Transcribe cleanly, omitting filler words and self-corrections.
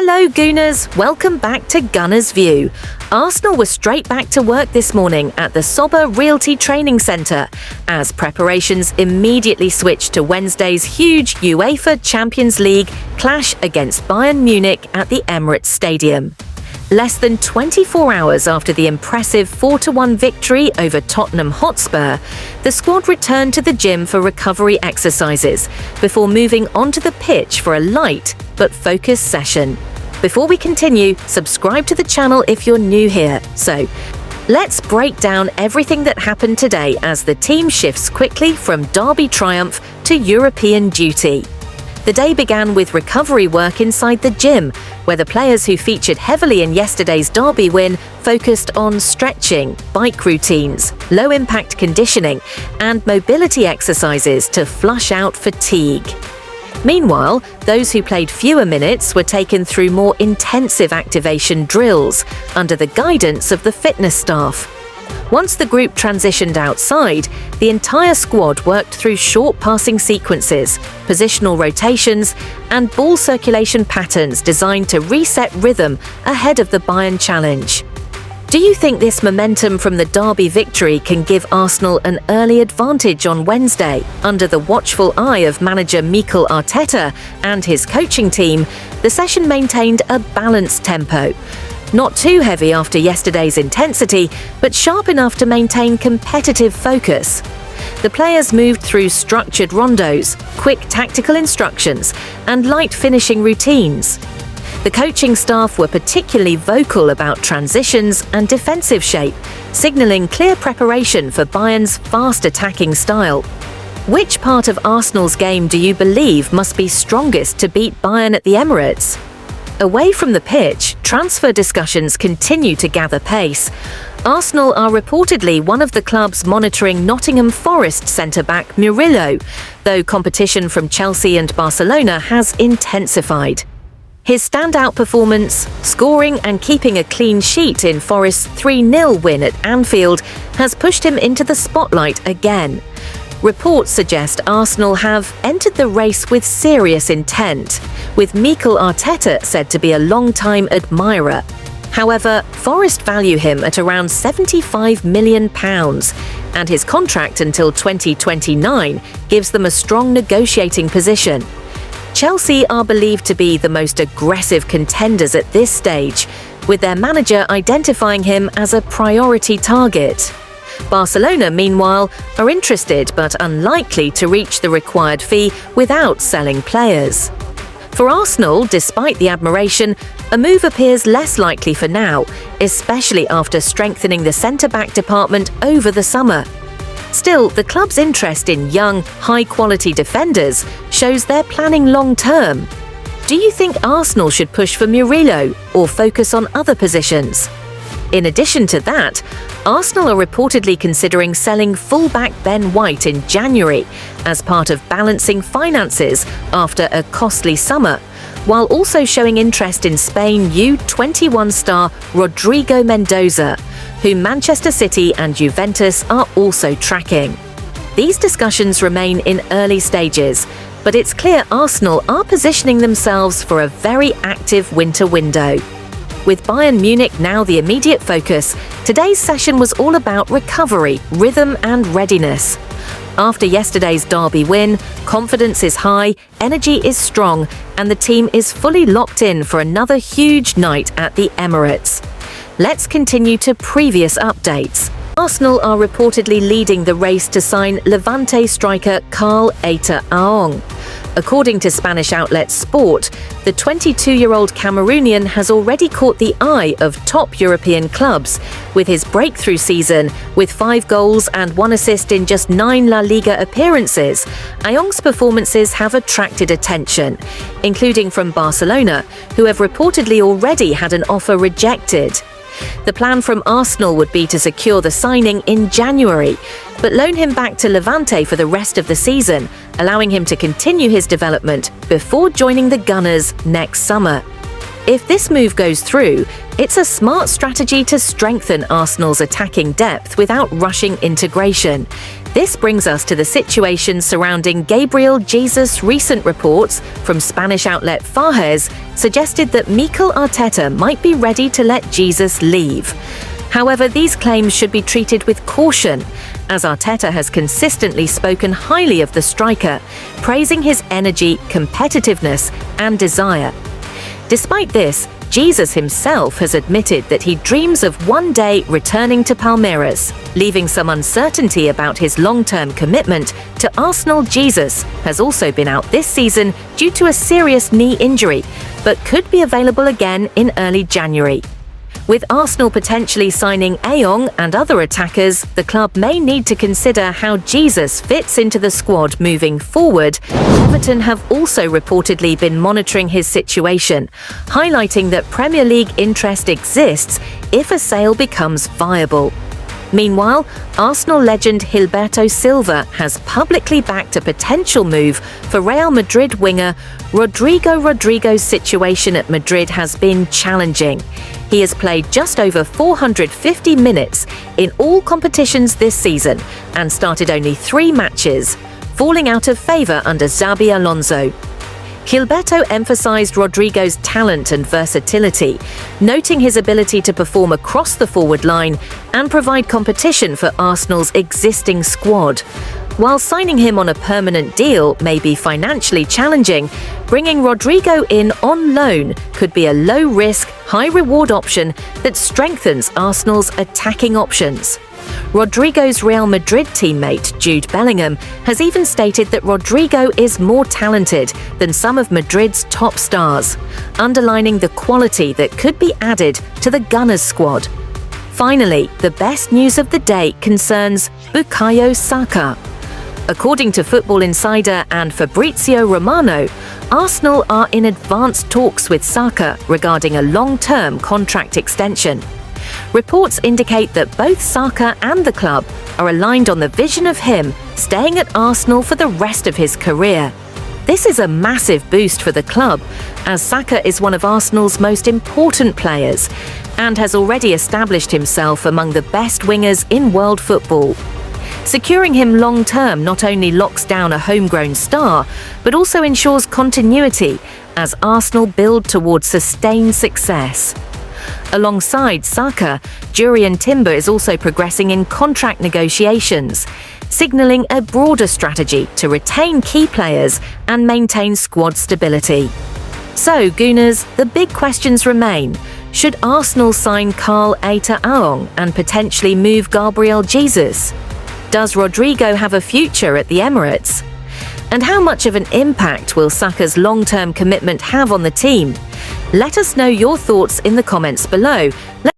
Hello Gooners, welcome back to Gunner's View. Arsenal were straight back to work this morning at the Sober Realty Training Centre as preparations immediately switched to Wednesday's huge UEFA Champions League clash against Bayern Munich at the Emirates Stadium. Less than 24 hours after the impressive 4-1 victory over Tottenham Hotspur, the squad returned to the gym for recovery exercises before moving onto the pitch for a light but focused session. Before we continue, subscribe to the channel if you're new here. So, let's break down everything that happened today as the team shifts quickly from derby triumph to European duty. The day began with recovery work inside the gym, where the players who featured heavily in yesterday's derby win focused on stretching, bike routines, low-impact conditioning, and mobility exercises to flush out fatigue. Meanwhile, those who played fewer minutes were taken through more intensive activation drills under the guidance of the fitness staff. Once the group transitioned outside, the entire squad worked through short passing sequences, positional rotations, and ball circulation patterns designed to reset rhythm ahead of the Bayern challenge. Do you think this momentum from the derby victory can give Arsenal an early advantage on Wednesday? Under the watchful eye of manager Mikel Arteta and his coaching team, the session maintained a balanced tempo. Not too heavy after yesterday's intensity, but sharp enough to maintain competitive focus. The players moved through structured rondos, quick tactical instructions, and light finishing routines. The coaching staff were particularly vocal about transitions and defensive shape, signalling clear preparation for Bayern's fast attacking style. Which part of Arsenal's game do you believe must be strongest to beat Bayern at the Emirates? Away from the pitch, transfer discussions continue to gather pace. Arsenal are reportedly one of the clubs monitoring Nottingham Forest centre-back Murillo, though competition from Chelsea and Barcelona has intensified. His standout performance, scoring and keeping a clean sheet in Forest's 3-0 win at Anfield, has pushed him into the spotlight again. Reports suggest Arsenal have entered the race with serious intent, with Mikel Arteta said to be a long-time admirer. However, Forest value him at around £75 million, and his contract until 2029 gives them a strong negotiating position. Chelsea are believed to be the most aggressive contenders at this stage, with their manager identifying him as a priority target. Barcelona, meanwhile, are interested but unlikely to reach the required fee without selling players. For Arsenal, despite the admiration, a move appears less likely for now, especially after strengthening the centre-back department over the summer. Still, the club's interest in young, high-quality defenders shows they're planning long-term. Do you think Arsenal should push for Murillo or focus on other positions? In addition to that, Arsenal are reportedly considering selling fullback Ben White in January as part of balancing finances after a costly summer, while also showing interest in Spain U21 star Rodrigo Mendoza, whom Manchester City and Juventus are also tracking. These discussions remain in early stages, but it's clear Arsenal are positioning themselves for a very active winter window. With Bayern Munich now the immediate focus, today's session was all about recovery, rhythm and readiness. After yesterday's derby win, confidence is high, energy is strong, and the team is fully locked in for another huge night at the Emirates. Let's continue to previous updates. Arsenal are reportedly leading the race to sign Levante striker Karl Aita-Aong. According to Spanish outlet Sport, the 22-year-old Cameroonian has already caught the eye of top European clubs, with his breakthrough season with 5 goals and 1 assist in just 9 La Liga appearances. Aong's performances have attracted attention, including from Barcelona, who have reportedly already had an offer rejected. The plan from Arsenal would be to secure the signing in January, but loan him back to Levante for the rest of the season, allowing him to continue his development before joining the Gunners next summer. If this move goes through, it's a smart strategy to strengthen Arsenal's attacking depth without rushing integration. This brings us to the situation surrounding Gabriel Jesus'. Recent reports from Spanish outlet Fajes suggested that Mikel Arteta might be ready to let Jesus leave. However, these claims should be treated with caution, as Arteta has consistently spoken highly of the striker, praising his energy, competitiveness, and desire. Despite this, Jesus himself has admitted that he dreams of one day returning to Palmeiras, leaving some uncertainty about his long-term commitment to Arsenal. Jesus has also been out this season due to a serious knee injury, but could be available again in early January. With Arsenal potentially signing Aong and other attackers, the club may need to consider how Jesus fits into the squad moving forward. Everton have also reportedly been monitoring his situation, highlighting that Premier League interest exists if a sale becomes viable. Meanwhile, Arsenal legend Gilberto Silva has publicly backed a potential move for Real Madrid winger Rodrigo. Rodrigo's situation at Madrid has been challenging. He has played just over 450 minutes in all competitions this season and started only 3 matches, falling out of favour under Xabi Alonso. Gilberto emphasised Rodrigo's talent and versatility, noting his ability to perform across the forward line and provide competition for Arsenal's existing squad. While signing him on a permanent deal may be financially challenging, bringing Rodrigo in on loan could be a low-risk, high-reward option that strengthens Arsenal's attacking options. Rodrigo's Real Madrid teammate Jude Bellingham has even stated that Rodrigo is more talented than some of Madrid's top stars, underlining the quality that could be added to the Gunners squad. Finally, the best news of the day concerns Bukayo Saka. According to Football Insider and Fabrizio Romano, Arsenal are in advanced talks with Saka regarding a long-term contract extension. Reports indicate that both Saka and the club are aligned on the vision of him staying at Arsenal for the rest of his career. This is a massive boost for the club, as Saka is one of Arsenal's most important players and has already established himself among the best wingers in world football. Securing him long-term not only locks down a homegrown star, but also ensures continuity as Arsenal build towards sustained success. Alongside Saka, Jurrien Timber is also progressing in contract negotiations, signalling a broader strategy to retain key players and maintain squad stability. So, Gooners, the big questions remain. Should Arsenal sign Karl Aong and potentially move Gabriel Jesus? Does Rodrigo have a future at the Emirates? And how much of an impact will Saka's long-term commitment have on the team? Let us know your thoughts in the comments below.